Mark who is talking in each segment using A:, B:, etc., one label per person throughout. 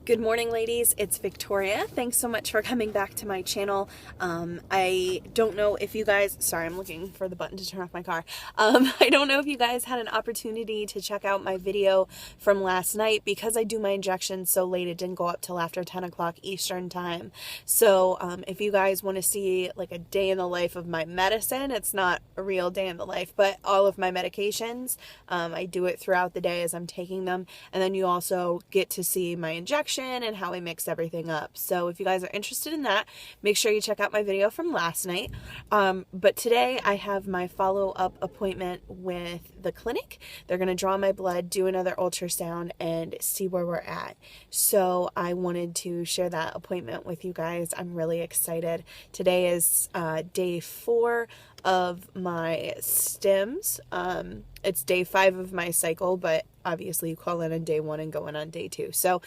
A: Good morning, ladies. It's Victoria. Thanks so much for coming back to my channel. I don't know if you guys, sorry, I'm looking for the button to turn off my car. I don't know if you guys had an opportunity to check out my video from last night. Because I do my injections so late, it didn't go up till after 10 o'clock Eastern time. So if you guys want to see like a day in the life of my medicine, it's not a real day in the life, but all of my medications, I do it throughout the day as I'm taking them. And then you also get to see my injections and how I mix everything up. So if you guys are interested in that, make sure you check out my video from last night. But today I have my follow-up appointment with the clinic. They're going to draw my blood, do another ultrasound, and see where we're at. So I wanted to share that appointment with you guys. I'm really excited. Today is day 4 of my stims. It's day 5 of my cycle, but obviously you call in on day 1 and go in on day 2. So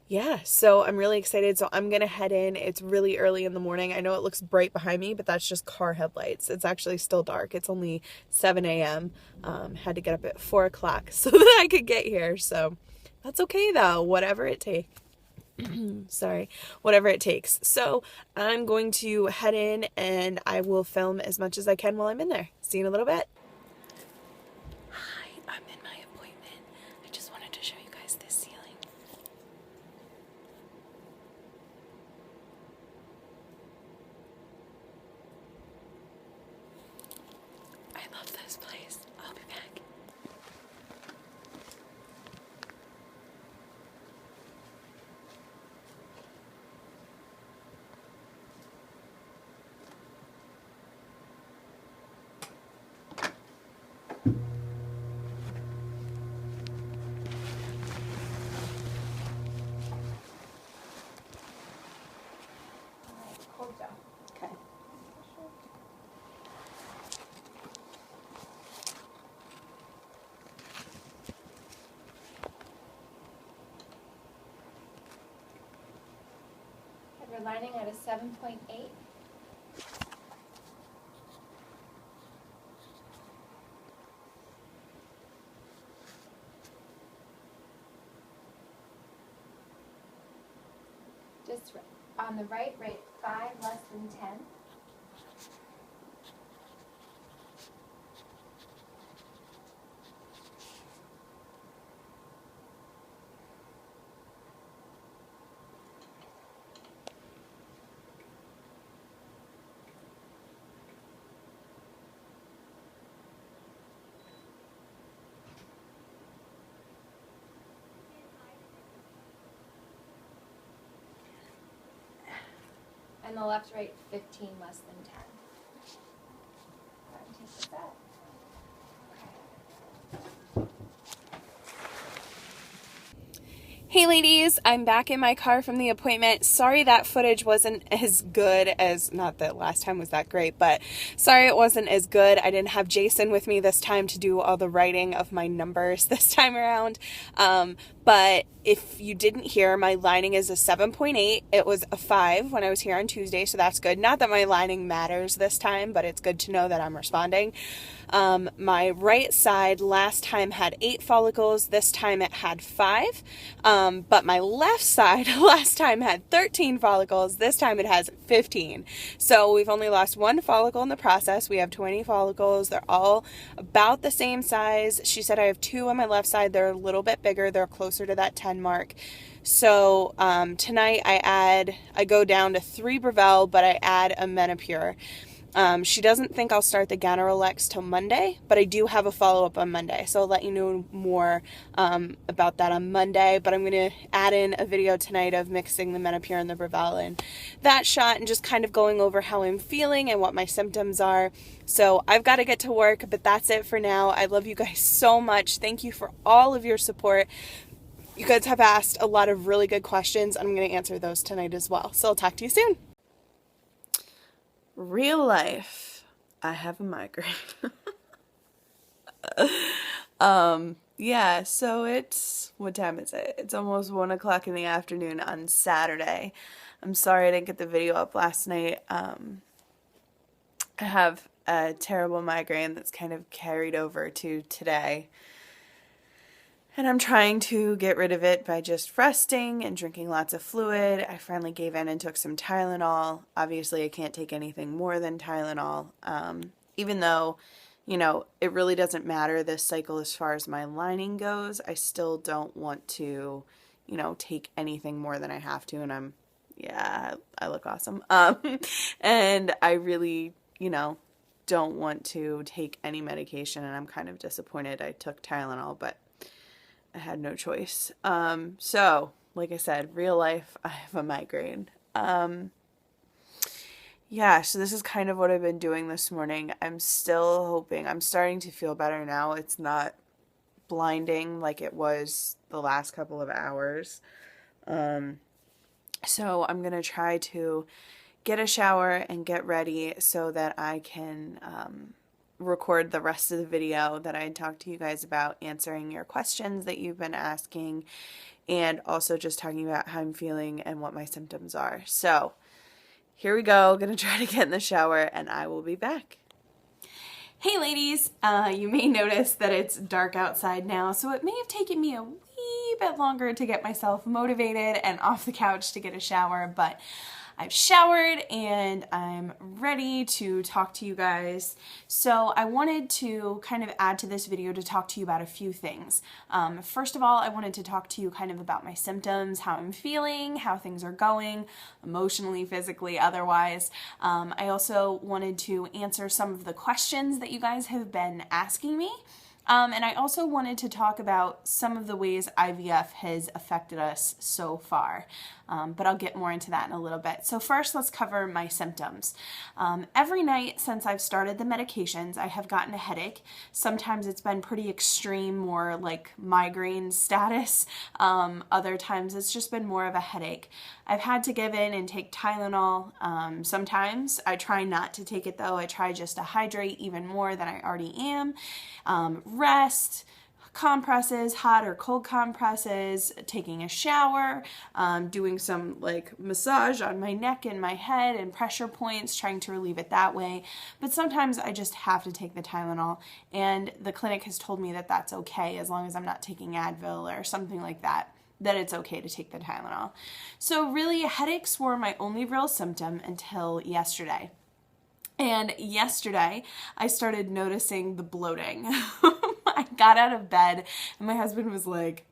A: yeah, so I'm really excited. So I'm gonna head in. It's really early in the morning. I know it looks bright behind me, but that's just car headlights. It's actually still dark. It's only 7 a.m. Had to get up at 4 o'clock so that I could get here. So that's okay though, whatever it takes. Sorry, whatever it takes. So I'm going to head in and I will film as much as I can while I'm in there. See you in a little bit. Hi, I'm in my appointment. I just wanted to show you guys this ceiling. I love this place. I'll be back. Okay.
B: We're lining at a 7.8. Just on the right, rate 5 less than 10. And the left rate 15 less than 10. Go ahead and take this out.
A: Hey ladies, I'm back in my car from the appointment. Sorry that footage wasn't as good as, not that last time was that great, but sorry it wasn't as good. I didn't have Jason with me this time to do all the writing of my numbers this time around. But if you didn't hear, my lining is a 7.8. It was a 5 when I was here on Tuesday, so that's good. Not that my lining matters this time, but it's good to know that I'm responding. My right side last time had 8 follicles. This time it had 5. But my left side last time had 13 follicles. This time it has 15. So we've only lost 1 follicle in the process. We have 20 follicles. They're all about the same size. She said I have 2 on my left side. They're a little bit bigger. They're closer to that 10 mark. So tonight I go down to 3 Brevel, but I add a Menopur. She doesn't think I'll start the Ganirelix till Monday, but I do have a follow-up on Monday, so I'll let you know more about that on Monday. But I'm going to add in a video tonight of mixing the Menopur and the Brevel and that shot and just kind of going over how I'm feeling and what my symptoms are. So I've got to get to work, but that's it for now. I love you guys so much. Thank you for all of your support. You guys have asked a lot of really good questions. I'm going to answer those tonight as well. So I'll talk to you soon. Real life, I have a migraine. Yeah, so what time is it? It's almost 1 o'clock in the afternoon on Saturday. I'm sorry I didn't get the video up last night. I have a terrible migraine that's kind of carried over to today. And I'm trying to get rid of it by just resting and drinking lots of fluid. I finally gave in and took some Tylenol. Obviously, I can't take anything more than Tylenol, even though, you know, it really doesn't matter this cycle as far as my lining goes. I still don't want to, you know, take anything more than I have to. And yeah, I look awesome. And I really, you know, don't want to take any medication, and I'm kind of disappointed I took Tylenol, but I had no choice. So, like I said, real life, I have a migraine. Yeah, so this is kind of what I've been doing this morning. I'm still hoping, I'm starting to feel better now. It's not blinding like it was the last couple of hours. So I'm going to try to get a shower and get ready so that I can record the rest of the video that I had talked to you guys about, answering your questions that you've been asking, and also just talking about how I'm feeling and what my symptoms are. So here we go. Gonna try to get in the shower and I will be back. Hey ladies, you may notice that it's dark outside now, so it may have taken me a wee bit longer to get myself motivated and off the couch to get a shower, but I've showered and I'm ready to talk to you guys. So I wanted to kind of add to this video to talk to you about a few things. First of all, I wanted to talk to you kind of about my symptoms, how I'm feeling, how things are going, emotionally, physically, otherwise. I also wanted to answer some of the questions that you guys have been asking me. And I also wanted to talk about some of the ways IVF has affected us so far, but I'll get more into that in a little bit. So first, let's cover my symptoms. Every night since I've started the medications, I have gotten a headache. Sometimes it's been pretty extreme, more like migraine status. Other times it's just been more of a headache. I've had to give in and take Tylenol. Sometimes I try not to take it though. I try just to hydrate even more than I already am. Rest, compresses, hot or cold compresses, taking a shower, doing some like massage on my neck and my head and pressure points, trying to relieve it that way. But sometimes I just have to take the Tylenol, and the clinic has told me that that's okay as long as I'm not taking Advil or something like that, that it's okay to take the Tylenol. So really, headaches were my only real symptom until yesterday. And yesterday, I started noticing the bloating. I got out of bed and my husband was like,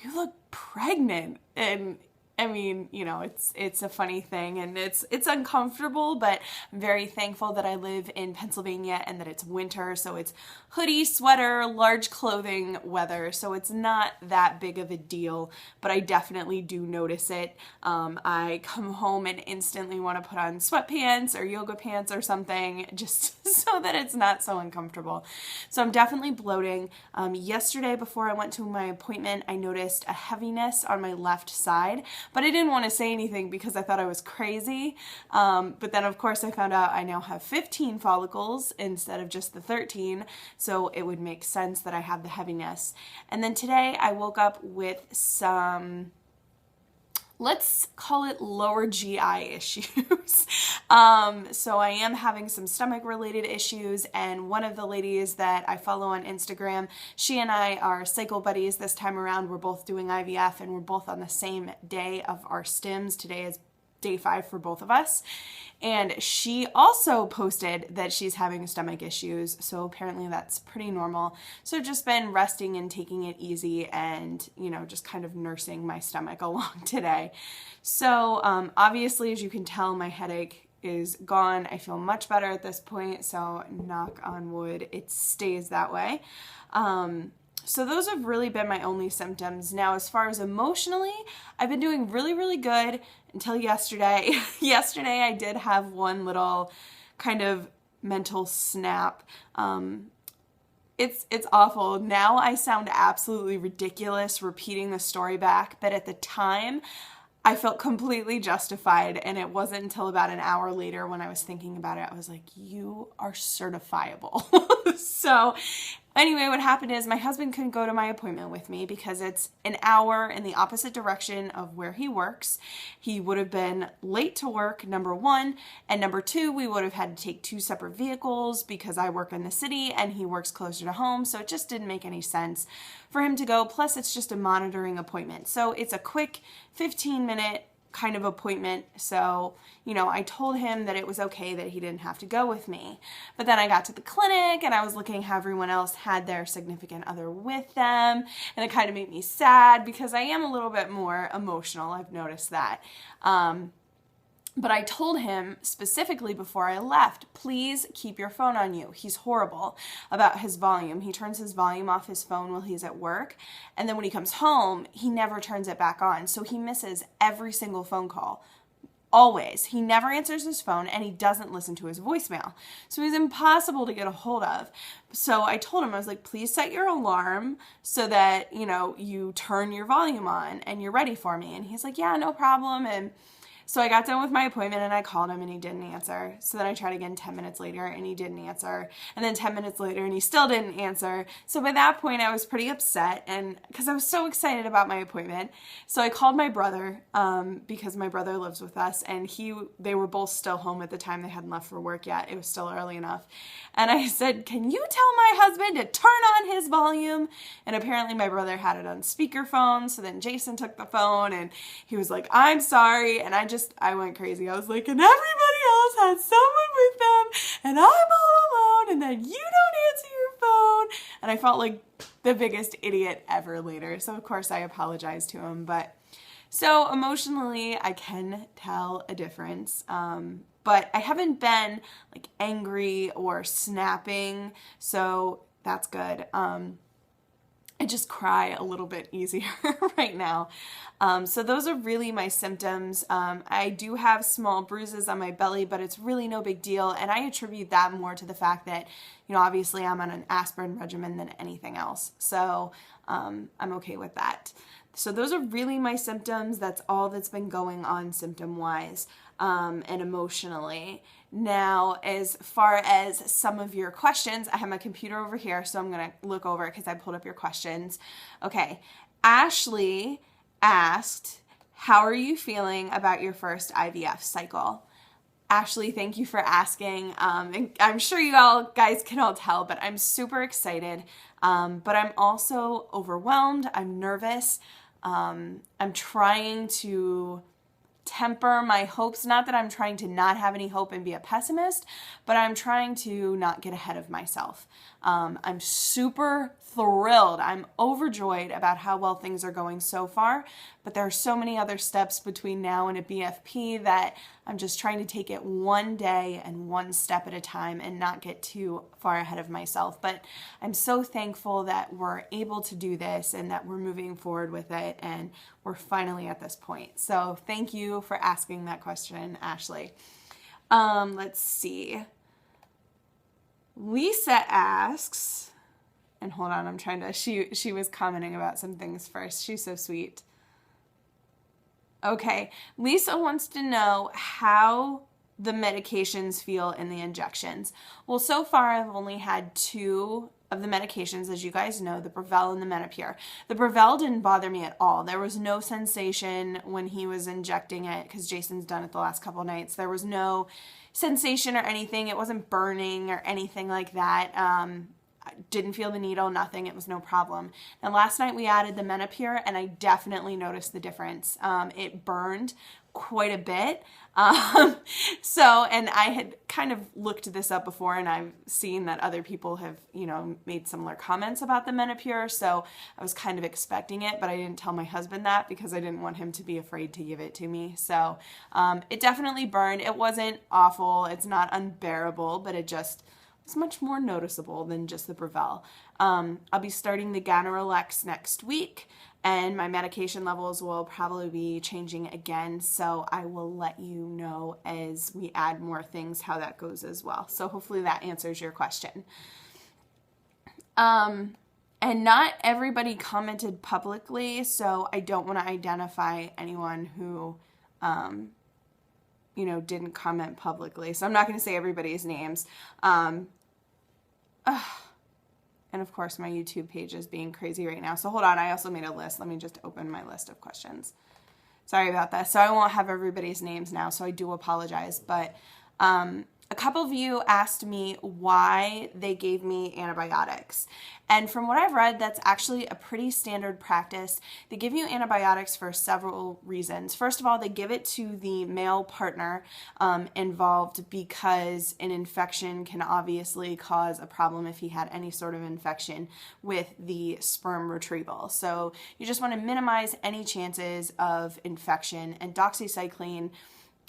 A: "You look pregnant." And I mean, you know, it's a funny thing and it's uncomfortable, but I'm very thankful that I live in Pennsylvania and that it's winter, so it's hoodie, sweater, large clothing weather, so it's not that big of a deal, but I definitely do notice it. I come home and instantly want to put on sweatpants or yoga pants or something just so that it's not so uncomfortable. So I'm definitely bloating. Yesterday before I went to my appointment, I noticed a heaviness on my left side. But I didn't want to say anything because I thought I was crazy. But then, of course, I found out I now have 15 follicles instead of just the 13. So it would make sense that I have the heaviness. And then today I woke up with some, let's call it lower GI issues. So I am having some stomach related issues, and one of the ladies that I follow on Instagram, she and I are cycle buddies this time around. We're both doing IVF and we're both on the same day of our stims. Today is day 5 for both of us. And she also posted that she's having stomach issues, so apparently that's pretty normal. So I've just been resting and taking it easy and, you know, just kind of nursing my stomach along today. So obviously, as you can tell, my headache is gone. I feel much better at this point, so knock on wood, it stays that way. So those have really been my only symptoms. Now, as far as emotionally, I've been doing really, really good until yesterday. Yesterday, I did have one little kind of mental snap. It's awful. Now I sound absolutely ridiculous repeating the story back, but at the time, I felt completely justified, and it wasn't until about an hour later when I was thinking about it, I was like, you are certifiable. So Anyway, what happened is my husband couldn't go to my appointment with me because it's an hour in the opposite direction of where he works. He would have been late to work, number one, and number two, we would have had to take two separate vehicles because I work in the city and he works closer to home, so it just didn't make any sense for him to go. Plus, it's just a monitoring appointment. So it's a quick 15-minute kind of appointment. So, I told him that it was okay that he didn't have to go with me. But then I got to the clinic and I was looking how everyone else had their significant other with them. And it kind of made me sad because I am a little bit more emotional. I've noticed that. But I told him specifically before I left, please keep your phone on you. He's horrible about his volume. He turns his volume off his phone while he's at work. And then when he comes home, he never turns it back on. So he misses every single phone call. Always. He never answers his phone and he doesn't listen to his voicemail. So he's impossible to get a hold of. So I told him, I was like, please set your alarm so that, you turn your volume on and you're ready for me. And he's like, yeah, no problem. And so I got done with my appointment and I called him and he didn't answer. So then I tried again 10 minutes later and he didn't answer. And then 10 minutes later and he still didn't answer. So by that point I was pretty upset and because I was so excited about my appointment. So I called my brother because my brother lives with us and they were both still home at the time. They hadn't left for work yet. It was still early enough. And I said, can you tell my husband to turn on his volume? And apparently my brother had it on speakerphone. So then Jason took the phone and he was like, I'm sorry. And I went crazy. I was like, and everybody else has someone with them and I'm all alone and then you don't answer your phone. And I felt like the biggest idiot ever later. So of course I apologized to him, but so emotionally I can tell a difference. But I haven't been like angry or snapping. So that's good. I just cry a little bit easier right now. So those are really my symptoms. I do have small bruises on my belly, but it's really no big deal. And I attribute that more to the fact that, obviously I'm on an aspirin regimen than anything else. So I'm okay with that. So those are really my symptoms. That's all that's been going on symptom-wise and emotionally. Now, as far as some of your questions, I have my computer over here, so I'm going to look over it because I pulled up your questions. Okay, Ashley asked, how are you feeling about your first IVF cycle? Ashley, thank you for asking. And I'm sure you guys can all tell, but I'm super excited. But I'm also overwhelmed. I'm nervous. I'm trying to temper my hopes. Not that I'm trying to not have any hope and be a pessimist, but I'm trying to not get ahead of myself. I'm super thrilled. I'm overjoyed about how well things are going so far, but there are so many other steps between now and a BFP that I'm just trying to take it one day and one step at a time and not get too far ahead of myself. But I'm so thankful that we're able to do this and that we're moving forward with it and we're finally at this point. So thank you for asking that question, Ashley. Let's see. Lisa asks, and hold on, I'm trying to, she was commenting about some things first. She's so sweet. Okay, Lisa wants to know how the medications feel in the injections. Well, so far I've only had 2 of the medications, as you guys know, the Brevell and the Menopur. The Brevell didn't bother me at all. There was no sensation when he was injecting it, because Jason's done it the last couple nights. There was no sensation or anything. It wasn't burning or anything like that. I didn't feel the needle, nothing. It was no problem. And last night we added the Menopur, and I definitely noticed the difference. It burned quite a bit. And I had kind of looked this up before, and I've seen that other people have, made similar comments about the Menopur. So I was kind of expecting it, but I didn't tell my husband that because I didn't want him to be afraid to give it to me. So it definitely burned. It wasn't awful. It's not unbearable, but it's much more noticeable than just the Brevell. I'll be starting the Ganirelix next week, and my medication levels will probably be changing again, so I will let you know as we add more things how that goes as well. So hopefully that answers your question. And not everybody commented publicly, so I don't want to identify anyone who didn't comment publicly. So I'm not going to say everybody's names. And of course, my YouTube page is being crazy right now. So hold on, I also made a list. Let me just open my list of questions. Sorry about that. So I won't have everybody's names now, so I do apologize. But a couple of you asked me why they gave me antibiotics. And from what I've read, that's actually a pretty standard practice. They give you antibiotics for several reasons. First of all, they give it to the male partner involved because an infection can obviously cause a problem if he had any sort of infection with the sperm retrieval. So you just want to minimize any chances of infection, and doxycycline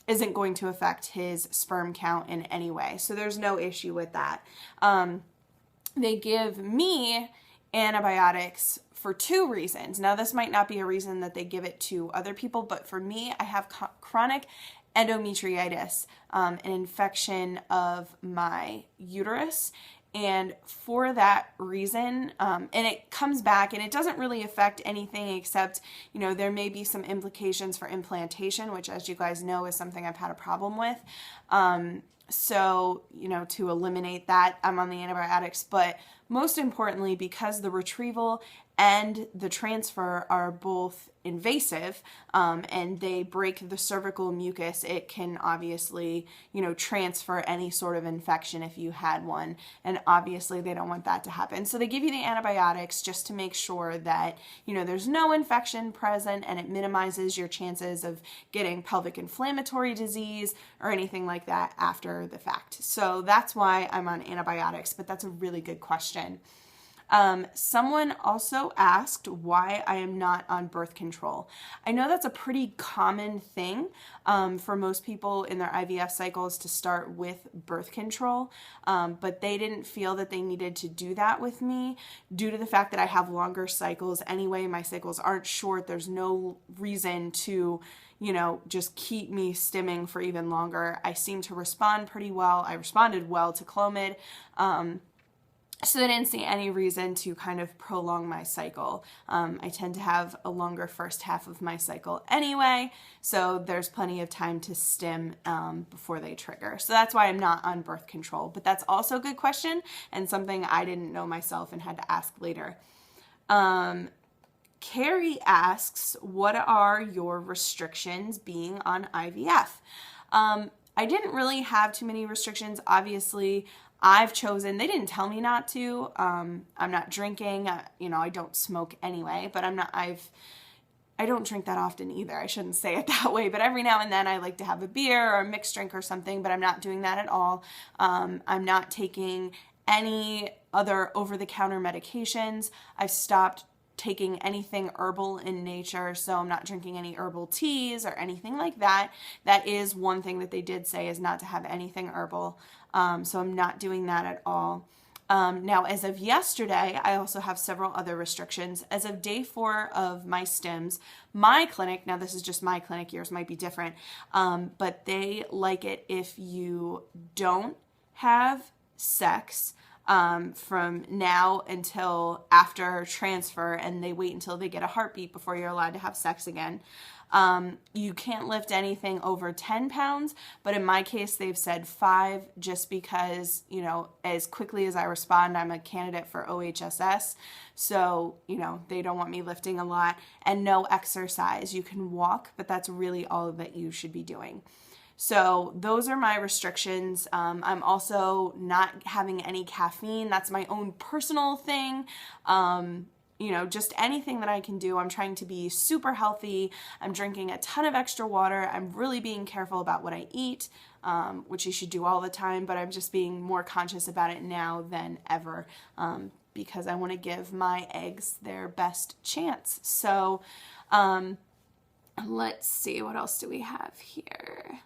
A: isn't going to affect his sperm count in any way. So there's no issue with that. They give me antibiotics for two reasons. Now, this might not be a reason that they give it to other people, but for me, I have chronic endometriitis, an infection of my uterus. And for that reason, and it comes back and it doesn't really affect anything except, there may be some implications for implantation, which, as you guys know, is something I've had a problem with. So, to eliminate that, I'm on the antibiotics. But most importantly, because the retrieval and the transfer are both invasive, and they break the cervical mucus, it can obviously, transfer any sort of infection if you had one. And obviously they don't want that to happen. So they give you the antibiotics just to make sure that, there's no infection present, and it minimizes your chances of getting pelvic inflammatory disease or anything like that after the fact. So that's why I'm on antibiotics, but that's a really good question. Someone also asked why I am not on birth control. I know that's a pretty common thing for most people in their IVF cycles to start with birth control, but they didn't feel that they needed to do that with me due to the fact that I have longer cycles anyway. My cycles aren't short. There's no reason to just keep me stimming for even longer. I seem to respond pretty well. I responded well to Clomid. So they didn't see any reason to kind of prolong my cycle. I tend to have a longer first half of my cycle anyway, so there's plenty of time to stim before they trigger. So that's why I'm not on birth control. But that's also a good question and something I didn't know myself and had to ask later. Carrie asks, what are your restrictions being on IVF? I didn't really have too many restrictions. Obviously, I've chosen, they didn't tell me not to. I'm not drinking, I don't smoke anyway, but I don't drink that often either. I shouldn't say it that way, but every now and then I like to have a beer or a mixed drink or something, but I'm not doing that at all. I'm not taking any other over-the-counter medications. I've stopped taking anything herbal in nature, so I'm not drinking any herbal teas or anything like that. That is one thing that they did say, is not to have anything herbal. So I'm not doing that at all. Now, as of yesterday, I also have several other restrictions. As of day 4 of my stims, my clinic, now this is just my clinic, yours might be different, but they like it if you don't have sex from now until after transfer, and they wait until they get a heartbeat before you're allowed to have sex again. You can't lift anything over 10 pounds, but in my case, they've said 5 just because, as quickly as I respond, I'm a candidate for OHSS. So, they don't want me lifting a lot, and no exercise. You can walk, but that's really all that you should be doing. So those are my restrictions. I'm also not having any caffeine. That's my own personal thing. Just anything that I can do. I'm trying to be super healthy. I'm drinking a ton of extra water. I'm really being careful about what I eat, which you should do all the time, but I'm just being more conscious about it now than ever, because I want to give my eggs their best chance. So let's see, what else do we have here?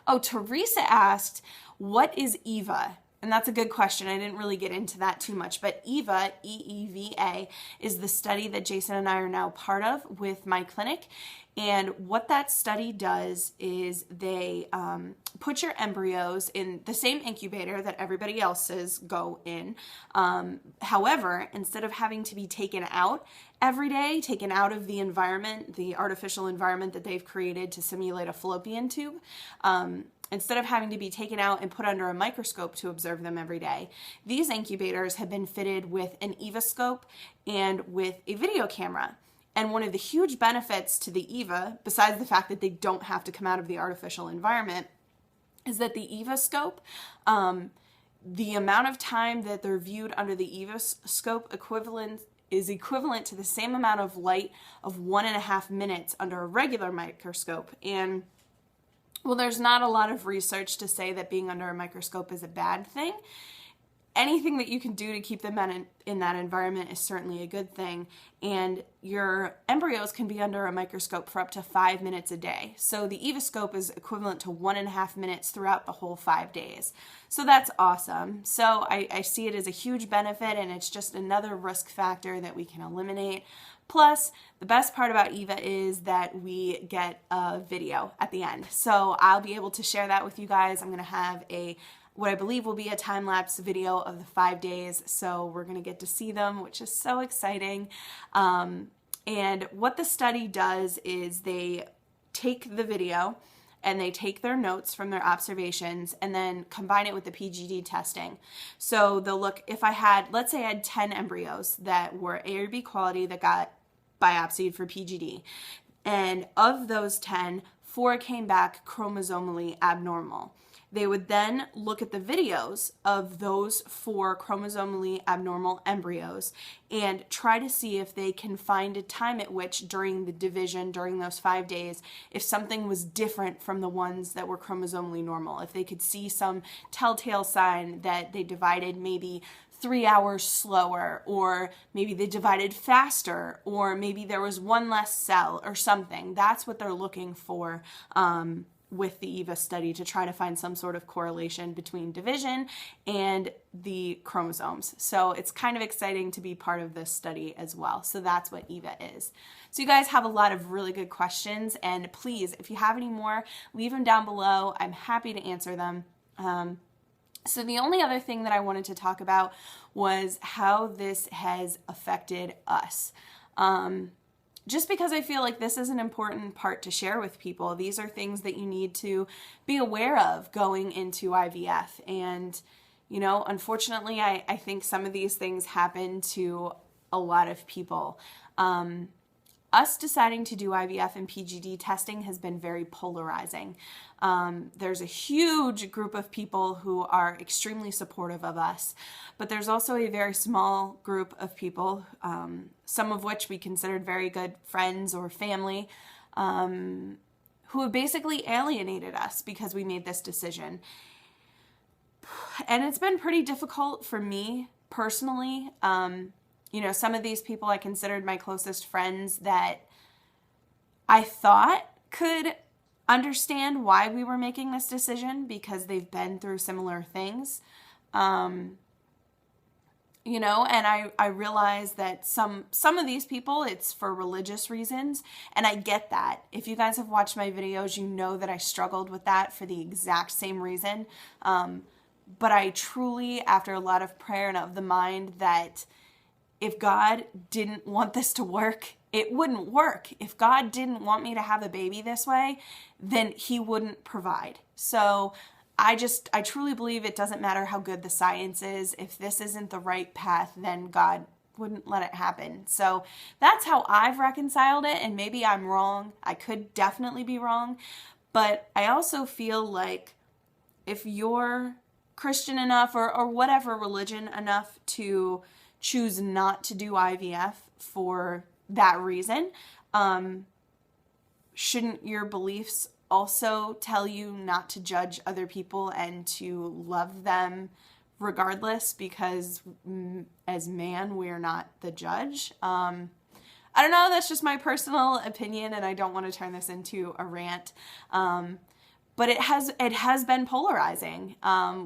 A: Oh, Teresa asked, what is EVA? And that's a good question. I didn't really get into that too much, but EVA, E-E-V-A, is the study that Jason and I are now part of with my clinic. And what that study does is they put your embryos in the same incubator that everybody else's go in. However, instead of having to be taken out every day, taken out of the environment, the artificial environment that they've created to simulate a fallopian tube, instead of having to be taken out and put under a microscope to observe them every day, these incubators have been fitted with an EVA-scope and with a video camera. And one of the huge benefits to the EVA, besides the fact that they don't have to come out of the artificial environment, is that the EVA-scope, the amount of time that they're viewed under the EVA-scope is equivalent to the same amount of light of 1.5 minutes under a regular microscope. And well, there's not a lot of research to say that being under a microscope is a bad thing. Anything that you can do to keep them in that environment is certainly a good thing. And your embryos can be under a microscope for up to 5 minutes a day. So the EVA-scope is equivalent to 1.5 minutes throughout the whole 5 days. So that's awesome. So I see it as a huge benefit, and it's just another risk factor that we can eliminate. Plus, the best part about EVA is that we get a video at the end. So I'll be able to share that with you guys. I'm going to have what I believe will be a time-lapse video of the 5 days. So we're going to get to see them, which is so exciting. And what the study does is they take the video and they take their notes from their observations and then combine it with the PGD testing. So they'll look, let's say I had 10 embryos that were A or B quality that got biopsied for PGD. And of those 10, 4 came back chromosomally abnormal. They would then look at the videos of those 4 chromosomally abnormal embryos and try to see if they can find a time at which during the division, during those 5 days, if something was different from the ones that were chromosomally normal, if they could see some telltale sign that they divided maybe 3 hours slower, or maybe they divided faster, or maybe there was one less cell or something. That's what they're looking for with the EVA study, to try to find some sort of correlation between division and the chromosomes. So it's kind of exciting to be part of this study as well. So that's what EVA is. So you guys have a lot of really good questions, and please, if you have any more, leave them down below. I'm happy to answer them. So the only other thing that I wanted to talk about was how this has affected us. Just because I feel like this is an important part to share with people. These are things that you need to be aware of going into IVF. And, you know, unfortunately, I think some of these things happen to a lot of people. Us deciding to do IVF and PGD testing has been very polarizing. There's a huge group of people who are extremely supportive of us, but there's also a very small group of people, some of which we considered very good friends or family, who have basically alienated us because we made this decision. And it's been pretty difficult for me personally. You know, some of these people I considered my closest friends that I thought could understand why we were making this decision because they've been through similar things. You know, and I realized that some of these people, it's for religious reasons, and I get that. If you guys have watched my videos, you know that I struggled with that for the exact same reason. But I truly, after a lot of prayer and of the mind, that if God didn't want this to work, it wouldn't work. If God didn't want me to have a baby this way, then he wouldn't provide. So I truly believe it doesn't matter how good the science is. If this isn't the right path, then God wouldn't let it happen. So that's how I've reconciled it. And maybe I'm wrong. I could definitely be wrong. But I also feel like if you're Christian enough or whatever religion enough to choose not to do IVF for that reason, shouldn't your beliefs also tell you not to judge other people and to love them regardless, because as man, we're not the judge? I don't know, that's just my personal opinion, and I don't want to turn this into a rant. But it has been polarizing.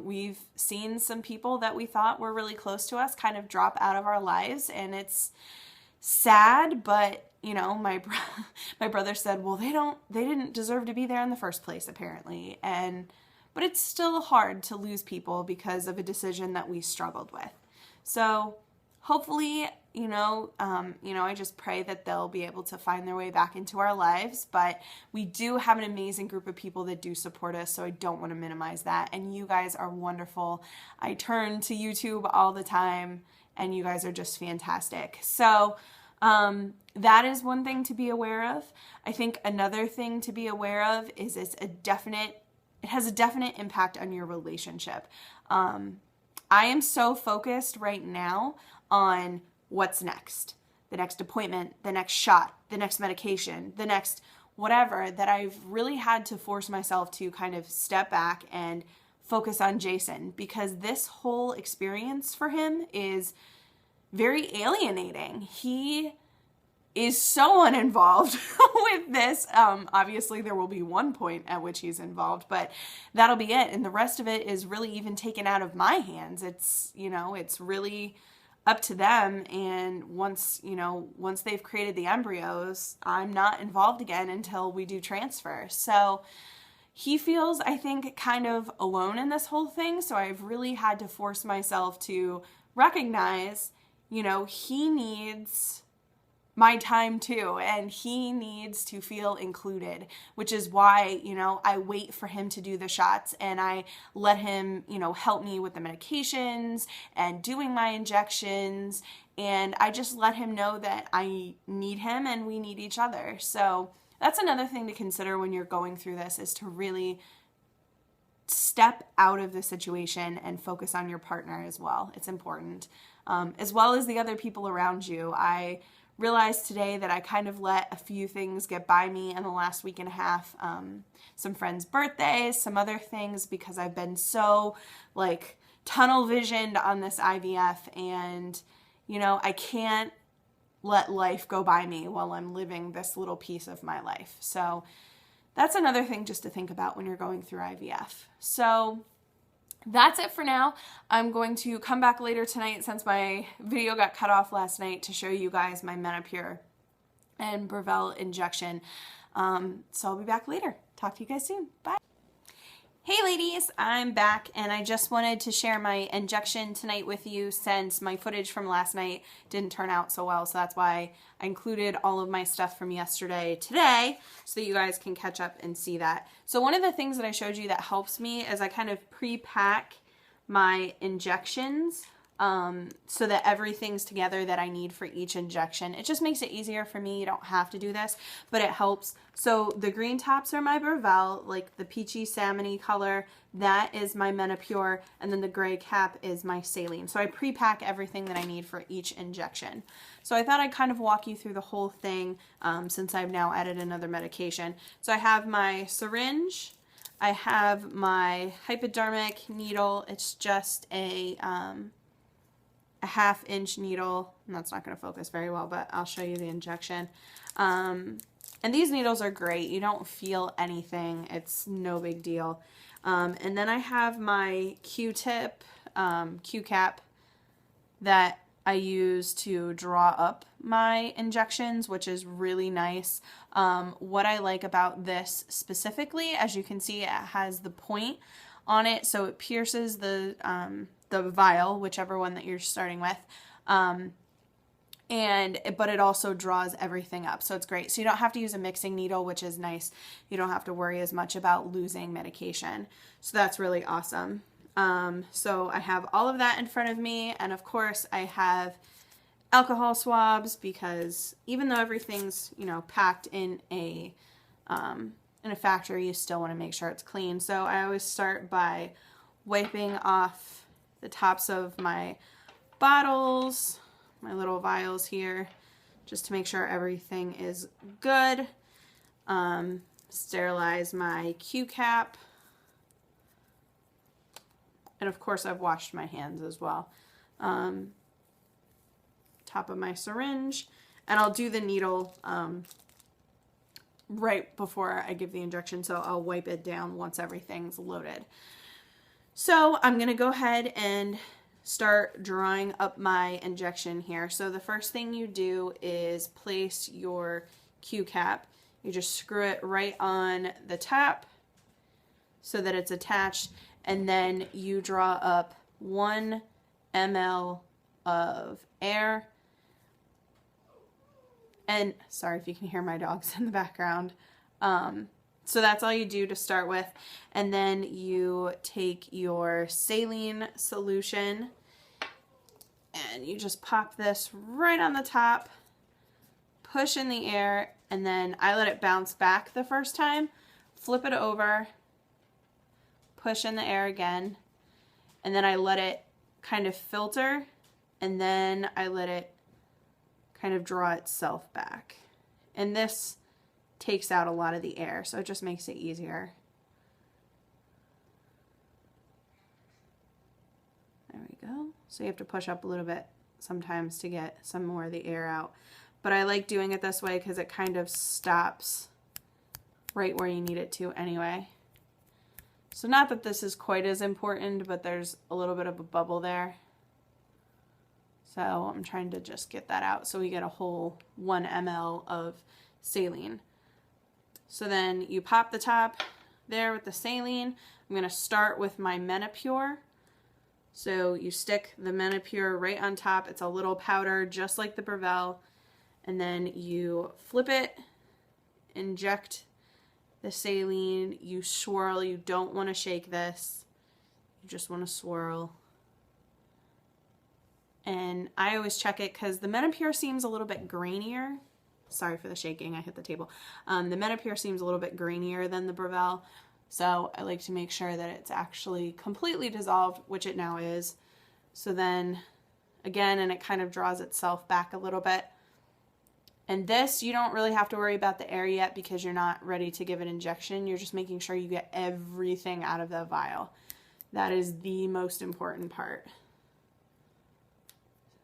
A: We've seen some people that we thought were really close to us kind of drop out of our lives, and it's sad, but you know, my brother said, well, they didn't deserve to be there in the first place, apparently. But it's still hard to lose people because of a decision that we struggled with. So hopefully I just pray that they'll be able to find their way back into our lives. But we do have an amazing group of people that do support us, so I don't want to minimize that. And you guys are wonderful. I turn to YouTube all the time, and you guys are just fantastic. So that is one thing to be aware of. I think another thing to be aware of is it has a definite impact on your relationship. I am so focused right now on what's next, the next appointment, the next shot, the next medication, the next whatever, that I've really had to force myself to kind of step back and focus on Jason, because this whole experience for him is very alienating. He is so uninvolved with this. Obviously, there will be one point at which he's involved, but that'll be it. And the rest of it is really even taken out of my hands. It's really up to them. And once they've created the embryos, I'm not involved again until we do transfer. So he feels, I think, kind of alone in this whole thing. So I've really had to force myself to recognize, he needs my time too, and he needs to feel included, which is why, I wait for him to do the shots, and I let him, help me with the medications and doing my injections, and I just let him know that I need him and we need each other. So that's another thing to consider when you're going through this, is to really step out of the situation and focus on your partner as well. It's important, as well as the other people around you. I realized today that I kind of let a few things get by me in the last week and a half. Some friends' birthdays, some other things, because I've been so tunnel visioned on this IVF, and I can't let life go by me while I'm living this little piece of my life. So that's another thing just to think about when you're going through IVF. So that's it for now. I'm going to come back later tonight, since my video got cut off last night, to show you guys my Menopur and Brevell injection. So I'll be back later. Talk to you guys soon. Bye. Hey ladies, I'm back, and I just wanted to share my injection tonight with you, since my footage from last night didn't turn out so well. So that's why I included all of my stuff from yesterday today, so that you guys can catch up and see that. So one of the things that I showed you that helps me is I kind of pre-pack my injections, so that everything's together that I need for each injection. It just makes it easier for me. You don't have to do this, but it helps. So the green tops are my Brevell, the peachy salmony color. That is my Menopur, and then the gray cap is my saline. So I pre-pack everything that I need for each injection. So I thought I'd kind of walk you through the whole thing, since I've now added another medication. So I have my syringe. I have my hypodermic needle. It's just a 1/2 inch needle, and that's not going to focus very well, but I'll show you the injection. And these needles are great. You don't feel anything. It's no big deal. And then I have my Q-tip, Q-cap, that I use to draw up my injections, which is really nice. What I like about this specifically, as you can see, it has the point on it, so it pierces the vial, whichever one that you're starting with, but it also draws everything up, so it's great. So you don't have to use a mixing needle, which is nice. You don't have to worry as much about losing medication, so that's really awesome. So I have all of that in front of me, and of course I have alcohol swabs, because even though everything's packed in a factory, you still want to make sure it's clean. So I always start by wiping off the tops of my bottles, my little vials here, just to make sure everything is good. Sterilize my Q-cap. And of course I've washed my hands as well. Top of my syringe. And I'll do the needle right before I give the injection, so I'll wipe it down once everything's loaded. So I'm going to go ahead and start drawing up my injection here. So the first thing you do is place your Q-cap. You just screw it right on the top so that it's attached, and then you draw up 1 ml of air. And sorry if you can hear my dogs in the background. So that's all you do to start with. And then you take your saline solution and you just pop this right on the top, push in the air, and then I let it bounce back the first time, flip it over, push in the air again, and then I let it kind of filter, and then I let it kind of draw itself back. And this takes out a lot of the air, so it just makes it easier. There we go. So you have to push up a little bit sometimes to get some more of the air out. But I like doing it this way because it kind of stops right where you need it to anyway. So not that this is quite as important, but there's a little bit of a bubble there. So I'm trying to just get that out so we get a whole 1 ml of saline. So then you pop the top there with the saline. I'm going to start with my Menopur. So you stick the Menopur right on top. It's a little powder just like the Brevell. And then you flip it, inject the saline, you swirl. You don't want to shake this. You just want to swirl. And I always check it because the Menopur seems a little bit grainier. Sorry for the shaking, I hit the table. The Menopur seems a little bit grainier than the Brevell, so I like to make sure that it's actually completely dissolved, which it now is. So then, again, and it kind of draws itself back a little bit. And this, you don't really have to worry about the air yet because you're not ready to give an injection. You're just making sure you get everything out of the vial. That is the most important part.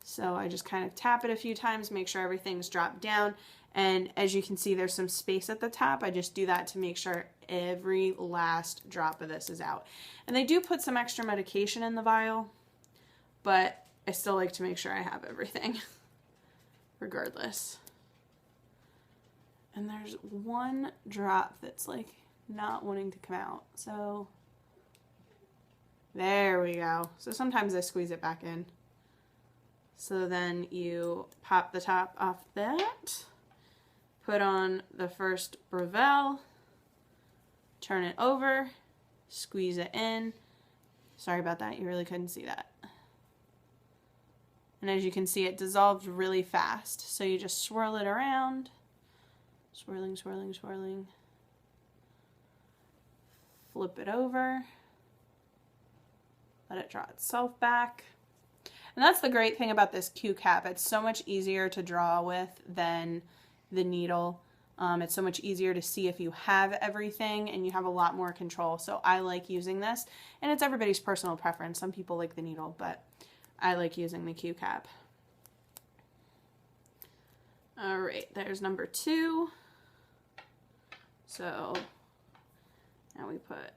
A: So I just kind of tap it a few times, make sure everything's dropped down. And as you can see, there's some space at the top. I just do that to make sure every last drop of this is out. And they do put some extra medication in the vial, but I still like to make sure I have everything regardless. And there's one drop that's like not wanting to come out. So there we go. So sometimes I squeeze it back in. So then you pop the top off that, put on the first Brevell, turn it over, squeeze it in. Sorry about that, you really couldn't see that. And as you can see, it dissolved really fast. So you just swirl it around, swirling, swirling, swirling. Flip it over, let it draw itself back. And that's the great thing about this Q-cap. It's so much easier to draw with than the needle. It's so much easier to see if you have everything, and you have a lot more control. So I like using this, and it's everybody's personal preference. Some people like the needle, but I like using the Q-cap. All right, there's number 2. So now we put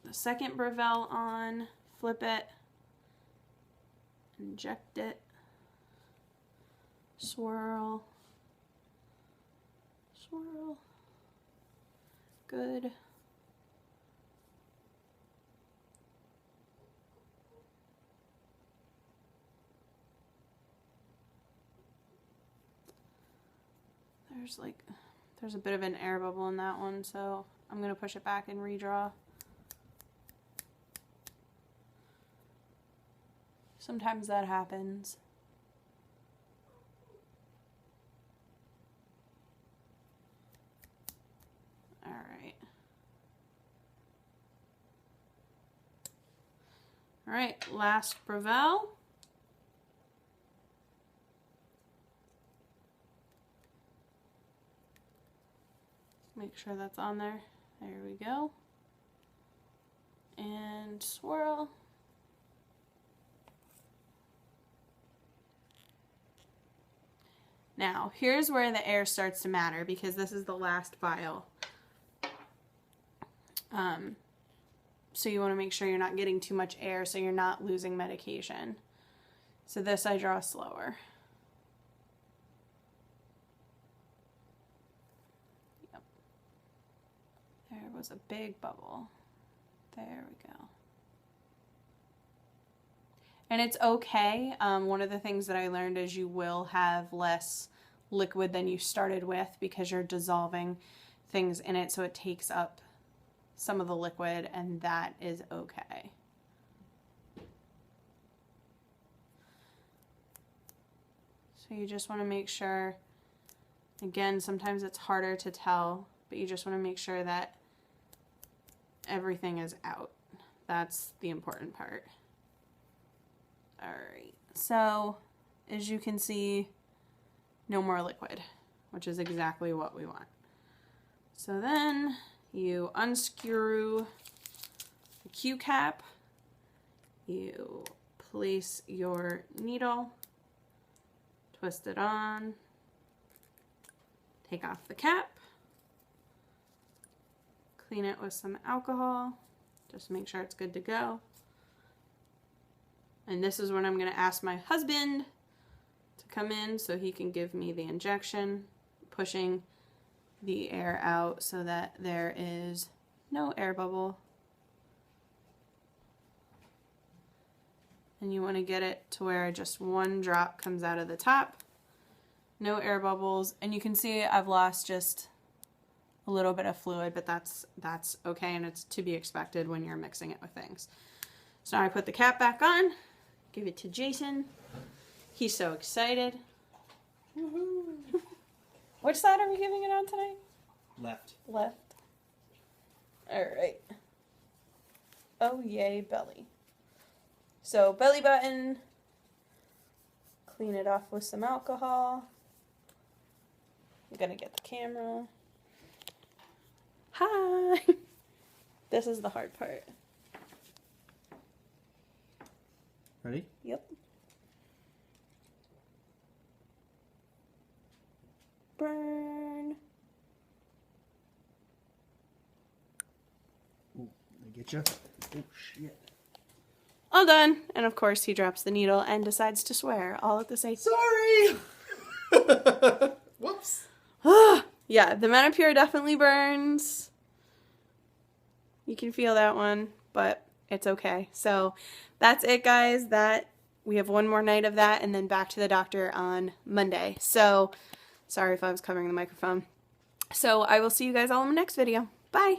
A: the second Brevell on, flip it, inject it, swirl, swirl, good. There's a bit of an air bubble in that one, so I'm going to push it back and redraw. Sometimes that happens. All right. All right, last Brevell. Make sure that's on there. There we go. And swirl. Now, here's where the air starts to matter because this is the last vial. So you want to make sure you're not getting too much air so you're not losing medication. So this I draw slower. Yep. There was a big bubble. There we go. And it's okay. One of the things that I learned is you will have less liquid than you started with because you're dissolving things in it, so it takes up some of the liquid, and that is okay. So you just want to make sure, again, sometimes it's harder to tell, but you just want to make sure that everything is out. That's the important part. Alright, so as you can see, no more liquid, which is exactly what we want. So then you unscrew the Q cap, you place your needle, twist it on, take off the cap, clean it with some alcohol, just make sure it's good to go. And this is when I'm going to ask my husband to come in so he can give me the injection, pushing the air out so that there is no air bubble. And you want to get it to where just one drop comes out of the top, no air bubbles, and you can see I've lost just a little bit of fluid, but that's okay, and it's to be expected when you're mixing it with things. So now I put the cap back on, give it to Jason. He's so excited. Woohoo! Which side are we giving it on tonight?
C: Left.
A: Left. Alright. Oh yay, belly. So belly button, clean it off with some alcohol. I'm gonna get the camera. Hi! This is the hard part.
C: Ready?
A: Yep. Burn.
C: Ooh, I get you. Oh shit.
A: All done. And of course he drops the needle and decides to swear all at the same time.
C: Sorry! Whoops.
A: Yeah, the Menopur definitely burns. You can feel that one, but it's okay. So that's it, guys. We have one more night of that and then back to the doctor on Monday. So sorry if I was covering the microphone. So I will see you guys all in the next video. Bye.